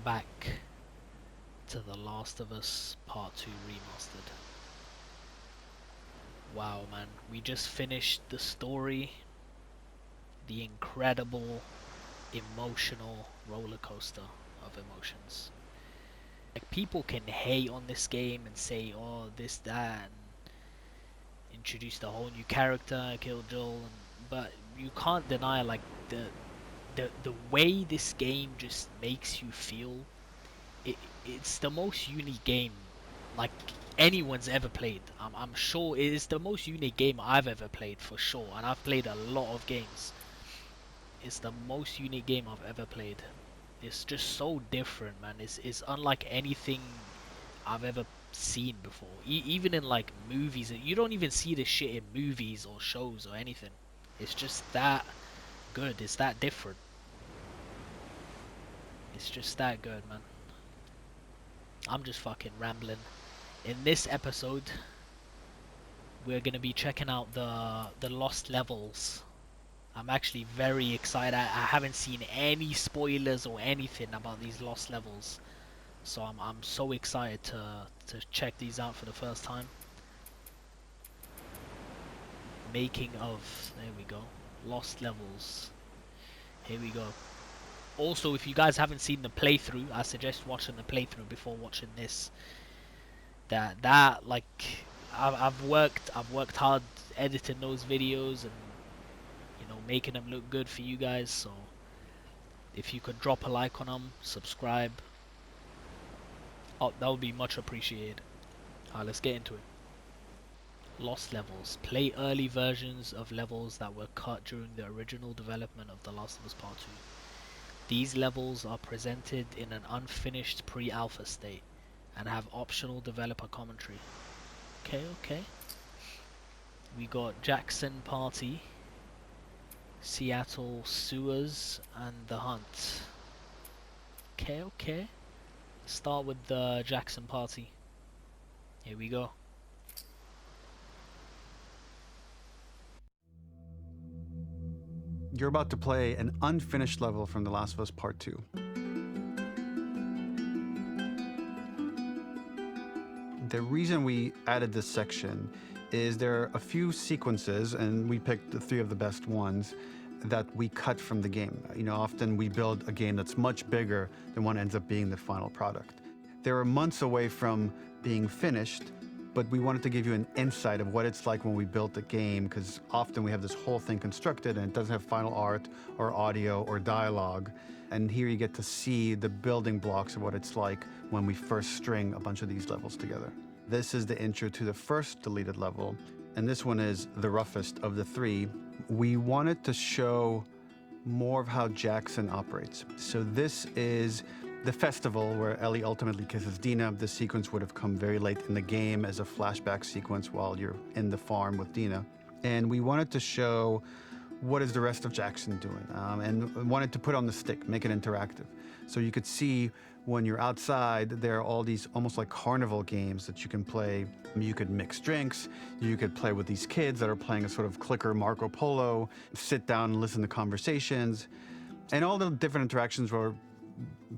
back to The Last of Us Part 2 Remastered. Wow, man, we just finished the story, the incredible, emotional roller coaster of emotions. Like, people can hate on this game and say, oh, this, that, and introduced a whole new character, killed Joel, but you can't deny, like, the way this game just makes you feel. It's the most unique game like anyone's ever played. I'm sure it is the most unique game I've ever played, for sure, and I've played a lot of games. It's the most unique game I've ever played. It's just so different, man. It's unlike anything I've ever seen before. Even in like movies, you don't even see this shit in movies or shows or anything. It's just that good. It's that different. It's just that good, man. I'm just fucking rambling. In this episode, we're gonna be checking out the lost levels. I'm actually very excited. I haven't seen any spoilers or anything about these lost levels, so I'm so excited to check these out for the first time. Making of, there we go, lost levels. Here we go. Also, if you guys haven't seen the playthrough, I suggest watching the playthrough before watching this. That like I've worked hard editing those videos and making them look good for you guys. So if you could drop a like on them, subscribe, oh, that would be much appreciated. Alright, let's get into it. Lost levels. Play early versions of levels that were cut during the original development of The Last of Us Part 2. These levels are presented in an unfinished pre-alpha state and have optional developer commentary. Okay. We got Jackson Party, Seattle Sewers, and The Hunt. Okay. Start with the Jackson Party. Here we go. You're about to play an unfinished level from The Last of Us Part 2. The reason we added this section is there are a few sequences, and we picked the 3 of the best ones, that we cut from the game. Often we build a game that's much bigger than what ends up being the final product. They were months away from being finished, but we wanted to give you an insight of what it's like when we built the game, because often we have this whole thing constructed and it doesn't have final art or audio or dialogue. And here you get to see the building blocks of what it's like when we first string a bunch of these levels together. This is the intro to the first deleted level, and this one is the roughest of the 3. We wanted to show more of how Jackson operates. So this is the festival where Ellie ultimately kisses Dina. This sequence would have come very late in the game as a flashback sequence while you're in the farm with Dina. And we wanted to show what is the rest of Jackson doing, and wanted to put on the stick, make it interactive. So you could see when you're outside, there are all these almost like carnival games that you can play. You could mix drinks, you could play with these kids that are playing a sort of clicker Marco Polo, sit down and listen to conversations. And all the different interactions were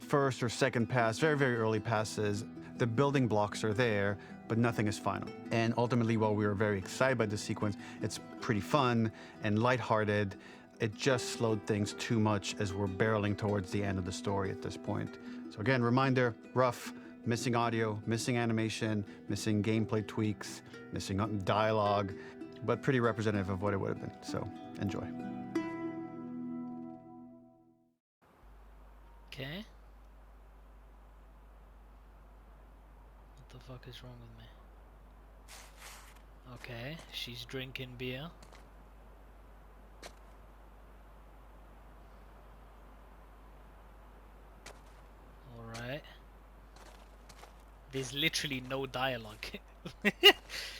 first or second pass, very, very early passes. The building blocks are there, but nothing is final. And ultimately, while we were very excited by this sequence, it's pretty fun and lighthearted. It just slowed things too much as we're barreling towards the end of the story at this point. So again, reminder, rough, missing audio, missing animation, missing gameplay tweaks, missing dialogue, but pretty representative of what it would have been. So enjoy. Okay. What the fuck is wrong with me? Okay, she's drinking beer. Alright. There's literally no dialogue.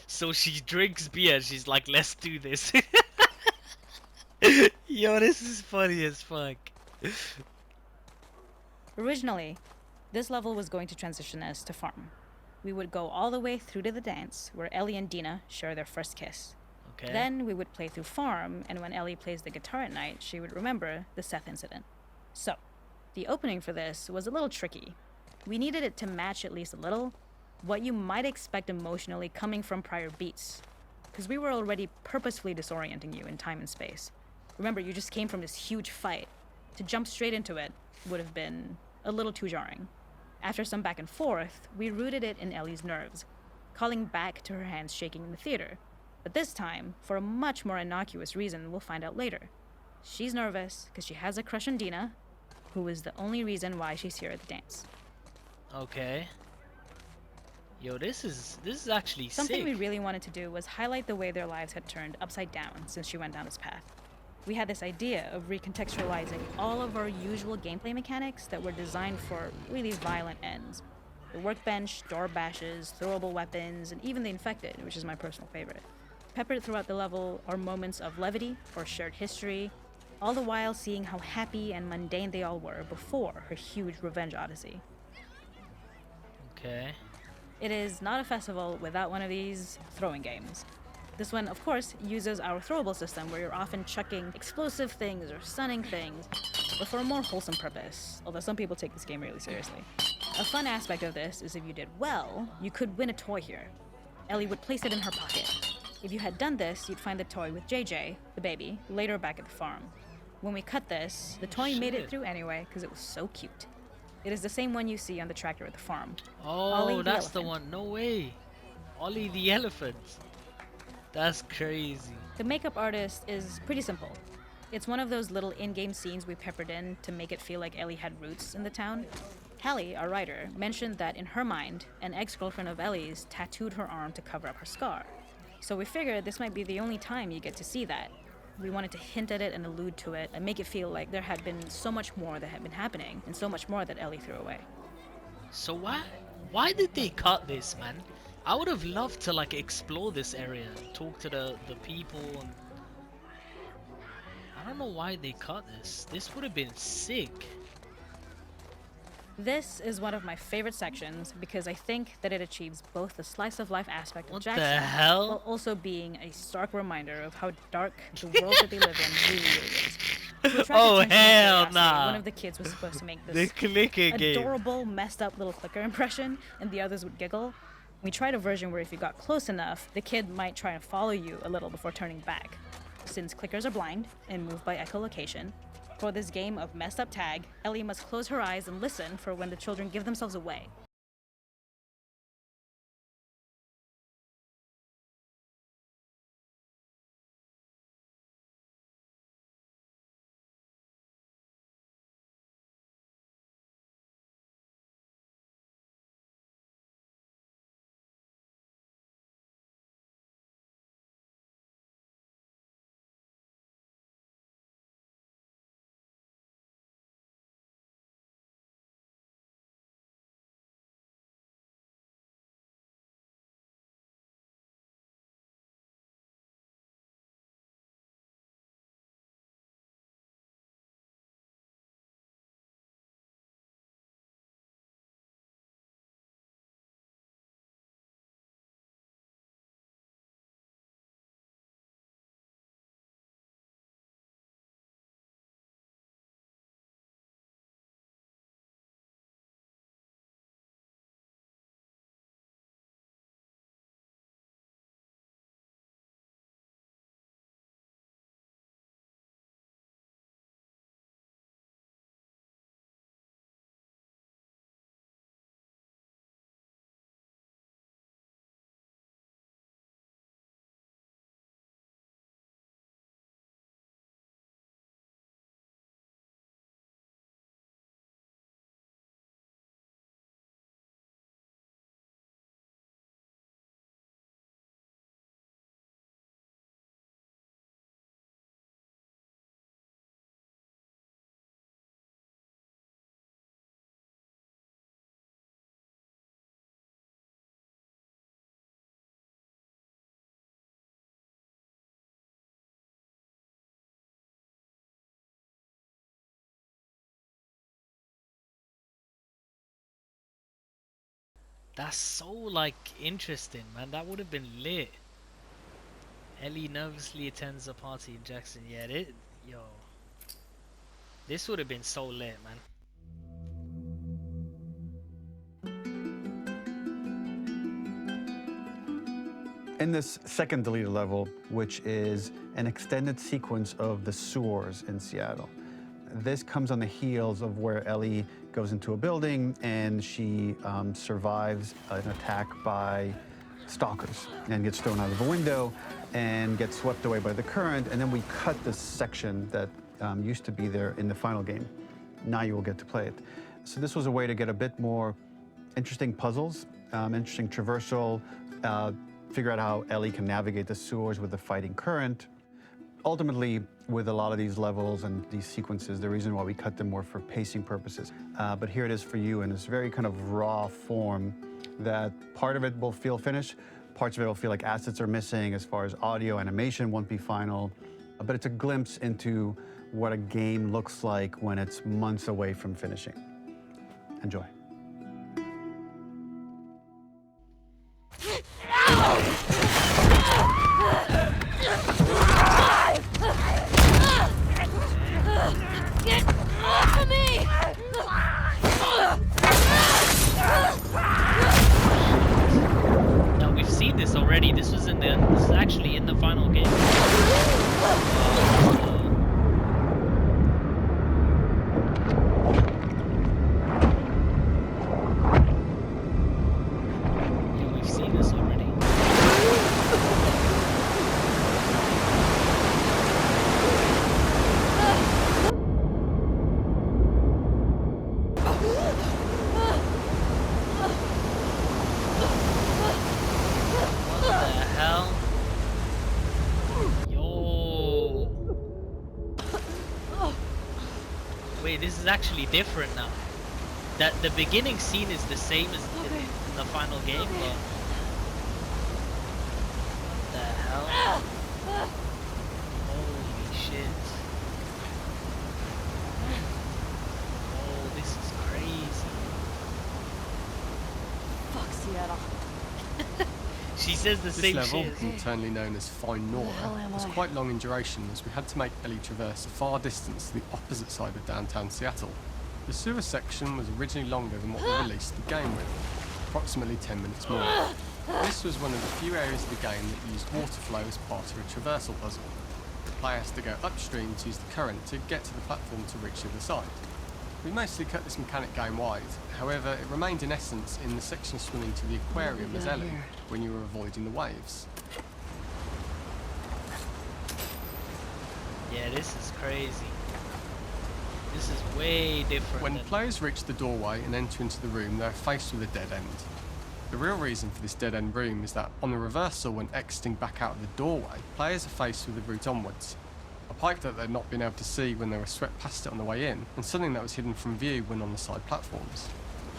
So she drinks beer, she's like, let's do this. Yo, this is funny as fuck. Originally, this level was going to transition us to farm. We would go all the way through to the dance, where Ellie and Dina share their first kiss. Okay. Then we would play through farm, and when Ellie plays the guitar at night, she would remember the Seth incident. So, The opening for this was a little tricky. We needed it to match at least a little what you might expect emotionally coming from prior beats, because we were already purposefully disorienting you in time and space. Remember, you just came from this huge fight. To jump straight into it would have been a little too jarring. After some back and forth, we rooted it in Ellie's nerves, calling back to her hands shaking in the theater. But this time, for a much more innocuous reason we'll find out later. She's nervous because she has a crush on Dina, who is the only reason why she's here at the dance. Okay. Yo, this is actually Something sick. we really wanted to do was highlight the way their lives had turned upside down since she went down this path. We had this idea of recontextualizing all of our usual gameplay mechanics that were designed for really violent ends. The workbench, door bashes, throwable weapons, and even the infected, which is my personal favorite. Peppered throughout the level are moments of levity or shared history, all the while seeing how happy and mundane they all were before her huge revenge odyssey. Okay. It is not a festival without one of these throwing games. This one, of course, uses our throwable system where you're often chucking explosive things or stunning things, but for a more wholesome purpose, although some people take this game really seriously. A fun aspect of this is if you did well, you could win a toy here. Ellie would place it in her pocket. If you had done this, you'd find the toy with JJ, the baby, later back at the farm. When we cut this, the toy made it Shit. through anyway because it was so cute. It is the same one you see on the tractor at the farm. Oh, Ollie the that's the elephant. one. No way. Ollie the elephant. That's crazy. The makeup artist is pretty simple. It's one of those little in-game scenes we peppered in to make it feel like Ellie had roots in the town. Hallie, our writer, mentioned that in her mind, an ex-girlfriend of Ellie's tattooed her arm to cover up her scar. So we figured this might be the only time you get to see that. We wanted to hint at it and allude to it and make it feel like there had been so much more that had been happening and so much more that Ellie threw away. So why did they cut this, man? I would have loved to like explore this area, talk to the people, and I don't know why they cut this. This would have been sick. This is one of my favorite sections because I think that it achieves both the slice of life aspect of What the Jackson hell? while also being a stark reminder of how dark the world that they live in really is. To attract Oh, attention and hell curiosity, nah. One of the kids was supposed to make The this clicker game. adorable, messed up little clicker impression, and the others would giggle. We tried a version where if you got close enough, the kid might try and follow you a little before turning back. Since clickers are blind and move by echolocation, for this game of messed up tag, Ellie must close her eyes and listen for when the children give themselves away. That's so like interesting, man. That would have been lit. Ellie nervously attends a party in Jackson. Yeah, yo, this would have been so lit, man. in this second deleted level, which is an extended sequence of the sewers in Seattle. This comes on the heels of where Ellie goes into a building and she survives an attack by stalkers and gets thrown out of a window and gets swept away by the current. And then we cut this section that used to be there in the final game. Now you will get to play it. So this was a way to get a bit more interesting puzzles, interesting traversal, figure out how Ellie can navigate the sewers with the fighting current. Ultimately, with a lot of these levels and these sequences, the reason why we cut them were for pacing purposes. But here it is for you in this very kind of raw form that part of it will feel finished, parts of it will feel like assets are missing as far as audio, animation won't be final. But it's a glimpse into what a game looks like when it's months away from finishing. Enjoy. Get off of me! Now we've seen this already. This is actually in the final game. Yeah, we've seen this already. Wait, this is actually different now. That the beginning scene is the same as in the final game, but what the hell? Holy shit. Oh, this is crazy. Fuck Seattle. She says the This same level, shit. internally known as Fine Where the hell Nora, am was I? quite long in duration as we had to make Ellie traverse a far distance to the opposite side of downtown Seattle. The sewer section was originally longer than what we released the game with, approximately 10 minutes more. This was one of the few areas of the game that used water flow as part of a traversal puzzle. The player has to go upstream to use the current to get to the platform to reach the other side. We mostly cut this mechanic game-wide, however it remained in essence in the section swimming to the aquarium as Ellie, when you were avoiding the waves. Yeah, this is crazy. This is way different. When than... players reach the doorway and enter into the room, they're faced with a dead end. The real reason for this dead end room is that on the reversal, when exiting back out of the doorway, players are faced with a route onwards. A pipe that they'd not been able to see when they were swept past it on the way in, and something that was hidden from view when on the side platforms.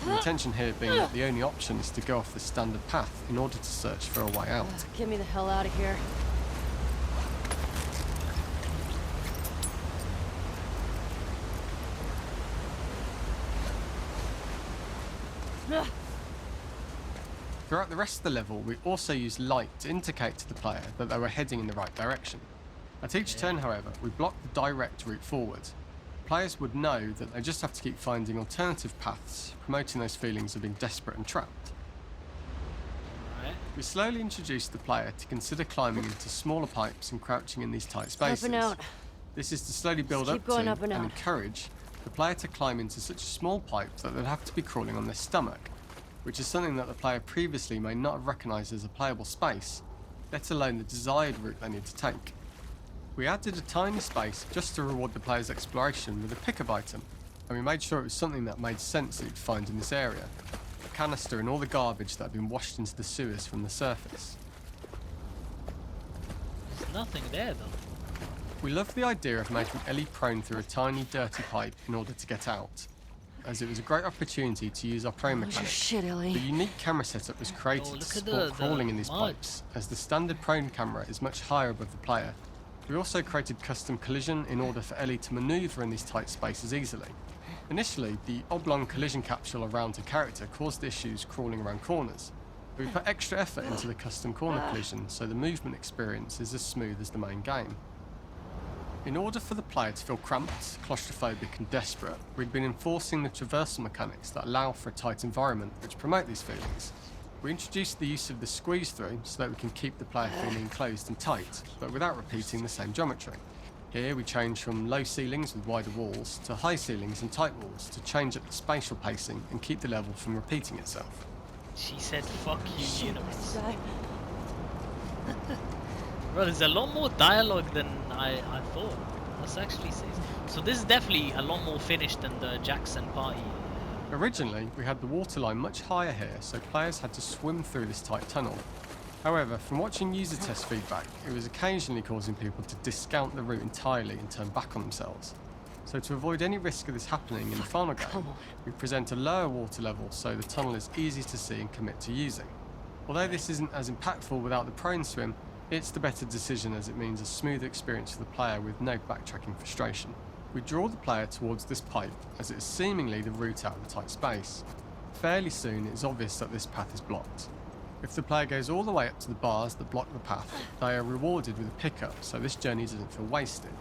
The intention here being that the only option is to go off the standard path in order to search for a way out. Get me the hell out of here. Throughout the rest of the level, we also used light to indicate to the player that they were heading in the right direction. At each turn, however, we blocked the direct route forward. Players would know that they just have to keep finding alternative paths, promoting those feelings of being desperate and trapped. Right. We slowly introduced the player to consider climbing into smaller pipes and crouching in these tight spaces. Up and out. This is to slowly build Just up keep going to up and out. encourage the player to climb into such a small pipe that they'd have to be crawling on their stomach, which is something that the player previously may not have recognised as a playable space, let alone the desired route they need to take. We added a tiny space just to reward the player's exploration with a pickup item, and we made sure it was something that made sense that you'd find in this area. A canister and all the garbage that had been washed into the sewers from the surface. There's nothing there though. We loved the idea of making Ellie prone through a tiny dirty pipe in order to get out, as it was a great opportunity to use our prone Lose your mechanic. shit, The Ellie. unique camera setup was created look to at support the crawling in these mud. pipes, as the standard prone camera is much higher above the player. We also created custom collision in order for Ellie to manoeuvre in these tight spaces easily. Initially, the oblong collision capsule around her character caused issues crawling around corners. We put extra effort into the custom corner collision, so the movement experience is as smooth as the main game. In order for the player to feel cramped, claustrophobic and desperate, we'd been enforcing the traversal mechanics that allow for a tight environment which promote these feelings. We introduced the use of the squeeze through so that we can keep the player feeling enclosed and tight, but without repeating the same geometry. Here we change from low ceilings with wider walls to high ceilings and tight walls to change up the spatial pacing and keep the level from repeating itself. She said, "Fuck you, universe." Guy. Bro, there's a lot more dialogue than I thought. That's actually sick. So this is definitely a lot more finished than the Jackson party. Originally, we had the waterline much higher here, so players had to swim through this tight tunnel. However, from watching user test feedback, it was occasionally causing people to discount the route entirely and turn back on themselves. So to avoid any risk of this happening in the final game, we present a lower water level so the tunnel is easy to see and commit to using. Although this isn't as impactful without the prone swim, it's the better decision as it means a smoother experience for the player with no backtracking frustration. We draw the player towards this pipe as it is seemingly the route out of the tight space. Fairly soon it is obvious that this path is blocked. If the player goes all the way up to the bars that block the path, they are rewarded with a pickup so this journey doesn't feel wasted.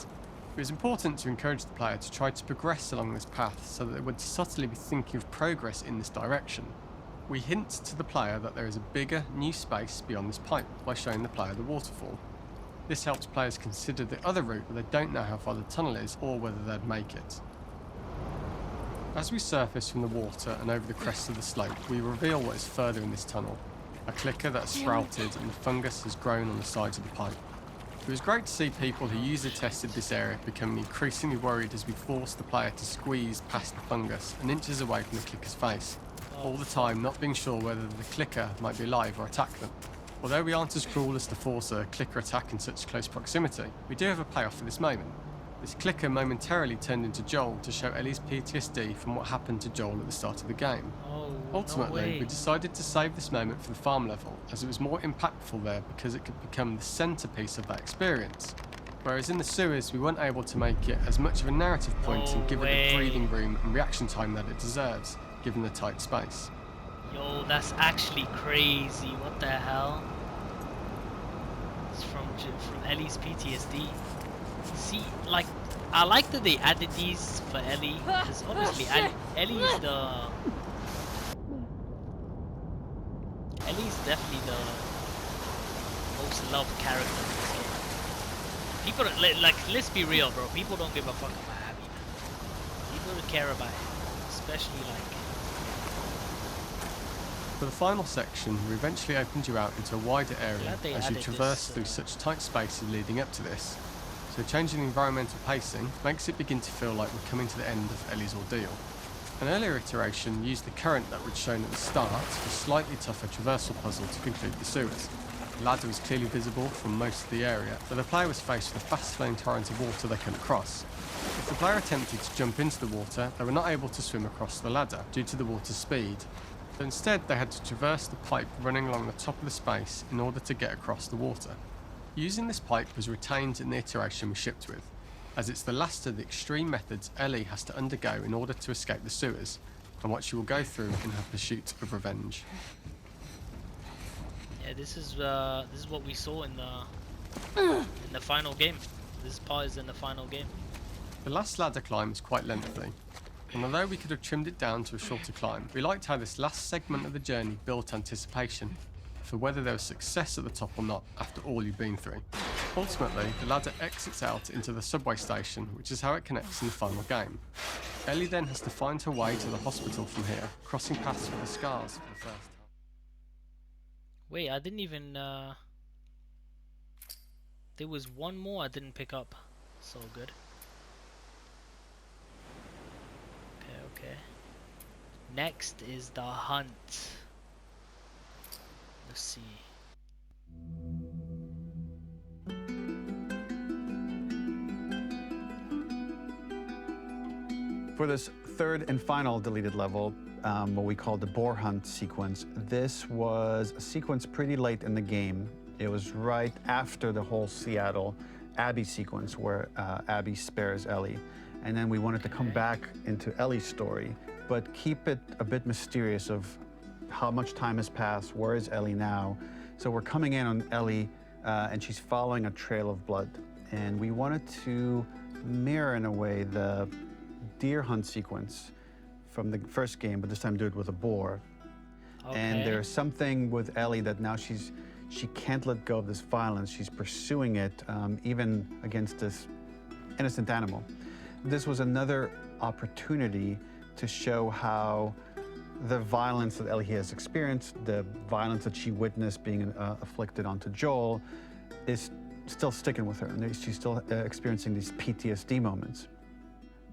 It is important to encourage the player to try to progress along this path so that they would subtly be thinking of progress in this direction. We hint to the player that there is a bigger, new space beyond this pipe by showing the player the waterfall. This helps players consider the other route where they don't know how far the tunnel is or whether they'd make it. As we surface from the water and over the crest of the slope, we reveal what is further in this tunnel. A clicker that has sprouted and fungus has grown on the sides of the pipe. It was great to see people who user tested this area becoming increasingly worried as we forced the player to squeeze past the fungus and inches away from the clicker's face, all the time not being sure whether the clicker might be alive or attack them. Although we aren't as cruel as to force a clicker attack in such close proximity, we do have a payoff for this moment. This clicker momentarily turned into Joel to show Ellie's PTSD from what happened to Joel at the start of the game. Oh, Ultimately, no way. we decided to save this moment for the farm level, as it was more impactful there because it could become the centrepiece of that experience. Whereas in the sewers, we weren't able to make it as much of a narrative point and give it the breathing room and reaction time that it deserves, given the tight space. Yo, that's actually crazy. What the hell? It's from Ellie's PTSD. See, like, I like that they added these for Ellie, because obviously Ellie's definitely the most loved character in this game. People don't, like, let's be real, bro. People don't give a fuck about Abby. People don't care about him, especially like. For the final section, we eventually opened you out into a wider area Glad they as you added traverse this, through such tight spaces leading up to this. So changing the environmental pacing makes it begin to feel like we're coming to the end of Ellie's ordeal. An earlier iteration used the current that was shown at the start for a slightly tougher traversal puzzle to conclude the sewers. The ladder was clearly visible from most of the area, but the player was faced with a fast-flowing torrent of water they couldn't cross. If the player attempted to jump into the water, they were not able to swim across the ladder due to the water's speed. So instead, they had to traverse the pipe running along the top of the space in order to get across the water. Using this pipe was retained in the iteration we shipped with, as it's the last of the extreme methods Ellie has to undergo in order to escape the sewers, and what she will go through in her pursuit of revenge. Yeah, this is what we saw in the final game. This part is in the final game. The last ladder climb is quite lengthy, and although we could have trimmed it down to a shorter climb, we liked how this last segment of the journey built anticipation for whether there was success at the top or not after all you've been through. Ultimately, the ladder exits out into the subway station, which is how it connects in the final game. Ellie then has to find her way to the hospital from here, crossing paths with the scars for the first time. Wait, I didn't even. There was one more I didn't pick up. So good. Okay. Next is the hunt. Let's see. For this third and final deleted level, what we call the boar hunt sequence, this was a sequence pretty late in the game. It was right after the whole Seattle Abby sequence where Abby spares Ellie. And then we wanted to come back into Ellie's story, but keep it a bit mysterious of how much time has passed, where is Ellie now? So we're coming in on Ellie and she's following a trail of blood. And we wanted to mirror in a way the deer hunt sequence from the first game, but this time do it with a boar. And Okay. there's something with Ellie that now she can't let go of this violence. She's pursuing it, even against this innocent animal. This was another opportunity to show how the violence that Ellie has experienced, the violence that she witnessed being afflicted onto Joel, is still sticking with her, and she's still experiencing these PTSD moments.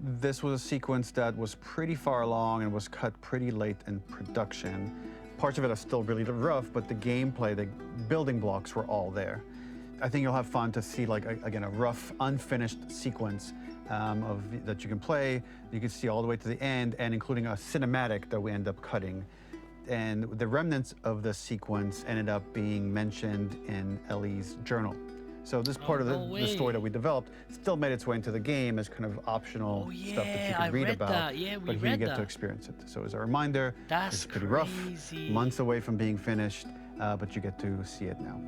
This was a sequence that was pretty far along and was cut pretty late in production. Parts of it are still really rough, but the gameplay, the building blocks were all there. I think you'll have fun to see, like, again, a rough, unfinished sequence that you can play. You can see all the way to the end, and including a cinematic that we end up cutting. And the remnants of the sequence ended up being mentioned in Ellie's journal. So this part of the story that we developed still made its way into the game as kind of optional stuff that you I could read read about. that. Yeah, we but here you read get to that. experience it. So as a reminder, That's it's pretty rough, crazy. months away from being finished, but you get to see it now.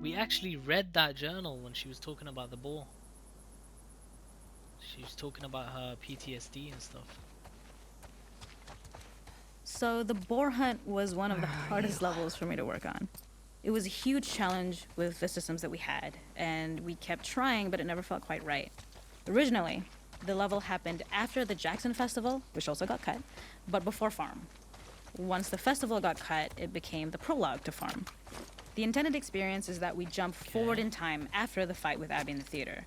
We actually read that journal when she was talking about the boar. She was talking about her PTSD and stuff. So the boar hunt was one of the hardest levels for me to work on. It was a huge challenge with the systems that we had, and we kept trying, but it never felt quite right. Originally, the level happened after the Jackson Festival, which also got cut, but before Farm. Once the festival got cut, it became the prologue to Farm. The intended experience is that we jump forward in time after the fight with Abby in the theater.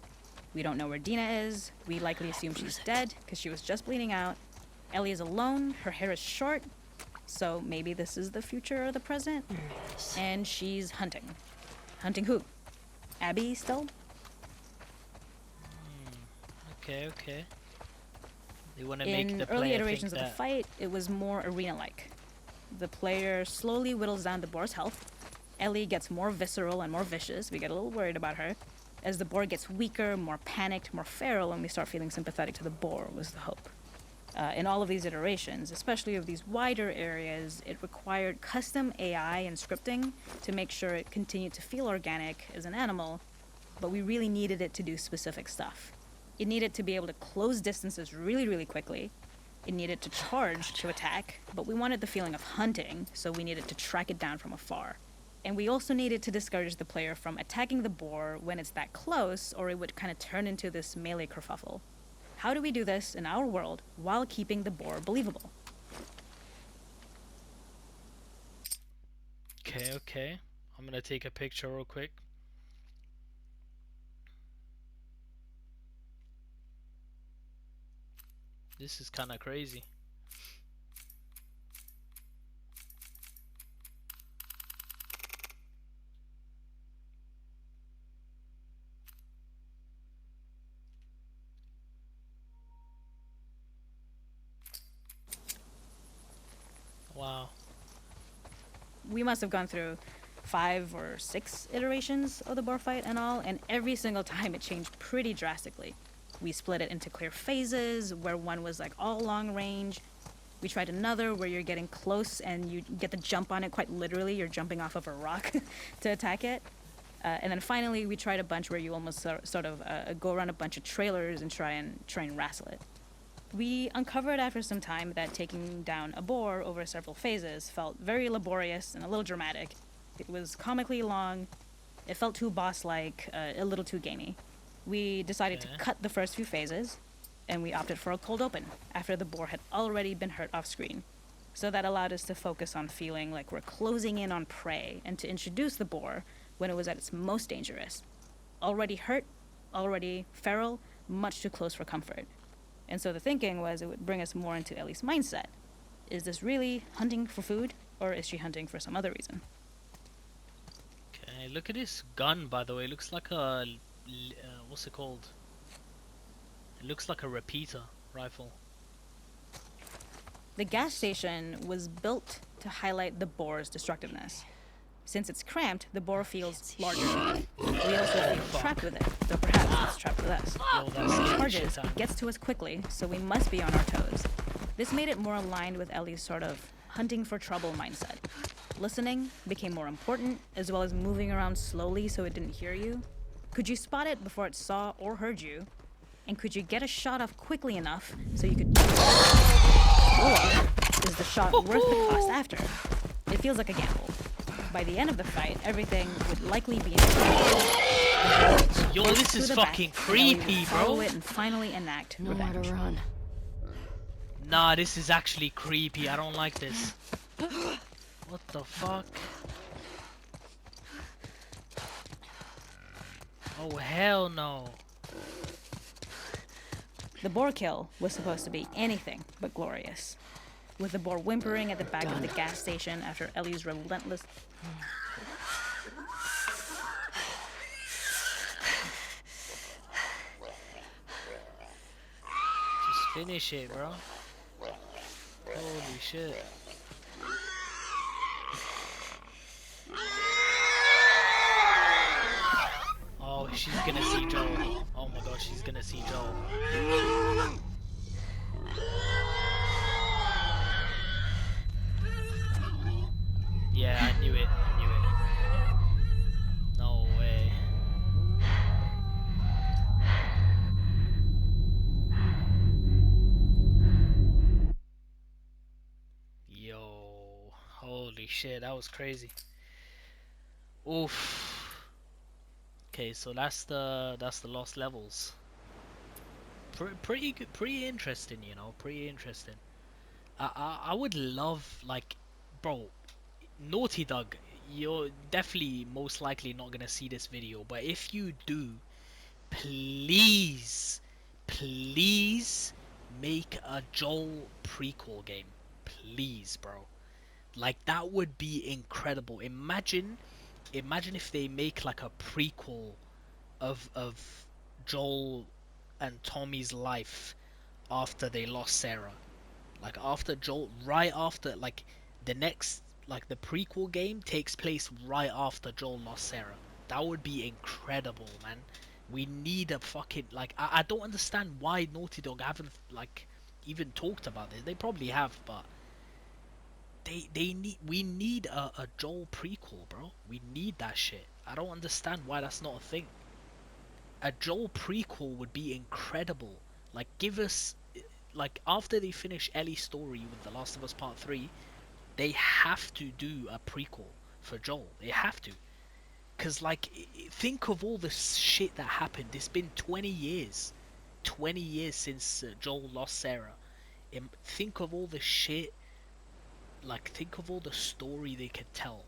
We don't know where Dina is. We likely assume she's dead because she was just bleeding out. Ellie is alone. Her hair is short. So maybe this is the future or the present. And she's hunting. Hunting who? Abby still? Okay. They want to make In the early player iterations think of the fight, it was more arena-like. The player slowly whittles down the boar's health. Ellie gets more visceral and more vicious. We get a little worried about her. As the boar gets weaker, more panicked, more feral, and we start feeling sympathetic to the boar was the hope. In all of these iterations, especially of these wider areas, it required custom AI and scripting to make sure it continued to feel organic as an animal, but we really needed it to do specific stuff. It needed to be able to close distances really, really quickly. It needed to charge to attack, but we wanted the feeling of hunting, so we needed to track it down from afar. And we also needed to discourage the player from attacking the boar when it's that close, or it would kind of turn into this melee kerfuffle. How do we do this in our world while keeping the boar believable? Okay. I'm gonna take a picture real quick. This is kind of crazy. Wow. We must have gone through 5 or 6 iterations of the boar fight and all, and every single time it changed pretty drastically. We split it into clear phases, where one was like all long range. We tried another where you're getting close and you get the jump on it quite literally. You're jumping off of a rock to attack it. And then finally we tried a bunch where you almost sort of go around a bunch of trailers and try and wrestle it. We uncovered after some time that taking down a boar over several phases felt very laborious and a little dramatic. It was comically long, it felt too boss-like, a little too gamey. We decided to cut the first few phases, and we opted for a cold open after the boar had already been hurt off screen. So that allowed us to focus on feeling like we're closing in on prey and to introduce the boar when it was at its most dangerous. Already hurt, already feral, much too close for comfort. And so the thinking was it would bring us more into Ellie's mindset. Is this really hunting for food, or is she hunting for some other reason? Okay, look at this gun, by the way. It looks like a what's it called? It looks like a repeater rifle. The gas station was built to highlight the boar's destructiveness. Since it's cramped, the boar feels larger. We also feel trapped with it, though perhaps it's trapped with us. Yo, that's When it scary charges, shit, it gets to us quickly, so we must be on our toes. This made it more aligned with Ellie's sort of hunting for trouble mindset. Listening became more important, as well as moving around slowly so it didn't hear you. Could you spot it before it saw or heard you? And could you get a shot off quickly enough so you could... Or Is the shot worth the cost after? It feels like a gamble. By the end of the fight, everything would likely be in Yo, this is fucking creepy, follow bro. it and finally enact Nowhere revenge. to run. Nah, this is actually creepy. I don't like this. What the fuck? Oh, hell no. The boar kill was supposed to be anything but glorious. With the boar whimpering at the back of the gas station after Ellie's relentless... Just finish it, bro. Holy shit. Oh, she's gonna see Joel. Oh my god, she's gonna see Joel. Yeah, I knew it. I knew it. No way. Yo, holy shit, that was crazy. Oof. Okay, so that's the lost levels. Pretty good, pretty interesting, you know, pretty interesting. I would love, like, bro, Naughty Dog, you're definitely most likely not gonna see this video, but if you do, please, please make a Joel prequel game. Please, bro. Like, that would be incredible. Imagine if they make like a prequel of Joel and Tommy's life after they lost Sarah. Like after Joel, right after, like the next, like the prequel game takes place right after Joel lost Sarah. That would be incredible, man. We need a fucking, like, I don't understand why Naughty Dog haven't like even talked about this. They probably have, but we need a Joel prequel, bro. We need that shit. I don't understand why that's not a thing. A Joel prequel would be incredible. Like, give us, like, after they finish Ellie's story with The Last of Us Part 3, they have to do a prequel for Joel. They have to. Because, like, think of all the shit that happened. It's been 20 years. 20 years since Joel lost Sarah. Think of all the shit, like, think of all the story they could tell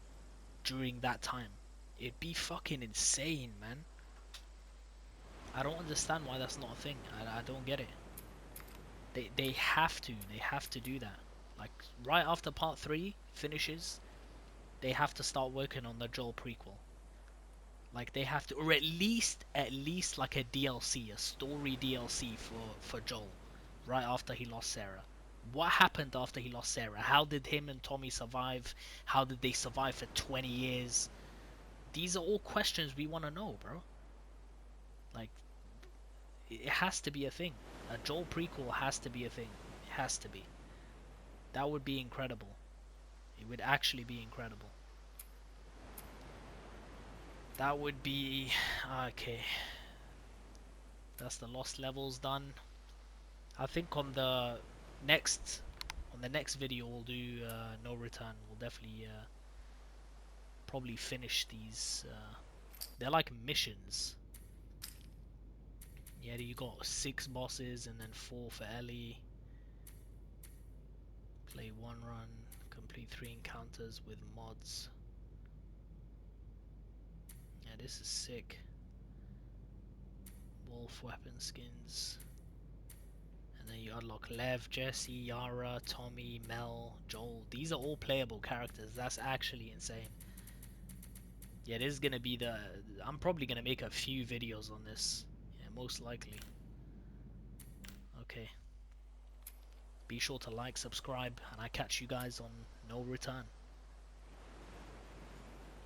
during that time. It'd be fucking insane, man. I don't understand why that's not a thing. I don't get it. They have to do that. Like right after part 3 finishes, they have to start working on the Joel prequel. Like they have to, or at least like a DLC, a story DLC for Joel right after he lost Sarah. What happened after he lost Sarah? How did him and Tommy survive? How did they survive for 20 years? These are all questions we want to know, bro. Like, it has to be a thing. A Joel prequel has to be a thing. It has to be. That would be incredible. It would actually be incredible. That would be... Okay. That's the lost levels done. I think on the next video we'll do No Return. We'll definitely probably finish these. They're like missions. Yeah, you got 6 bosses and then 4 for Ellie. Play 1 run, complete 3 encounters with mods. Yeah, this is sick. Wolf weapon skins. And then you unlock Lev, Jesse, Yara, Tommy, Mel, Joel. These are all playable characters. That's actually insane. Yeah, this is gonna be the... I'm probably gonna make a few videos on this. Yeah, most likely. Okay. Be sure to like, subscribe, and I catch you guys on No Return.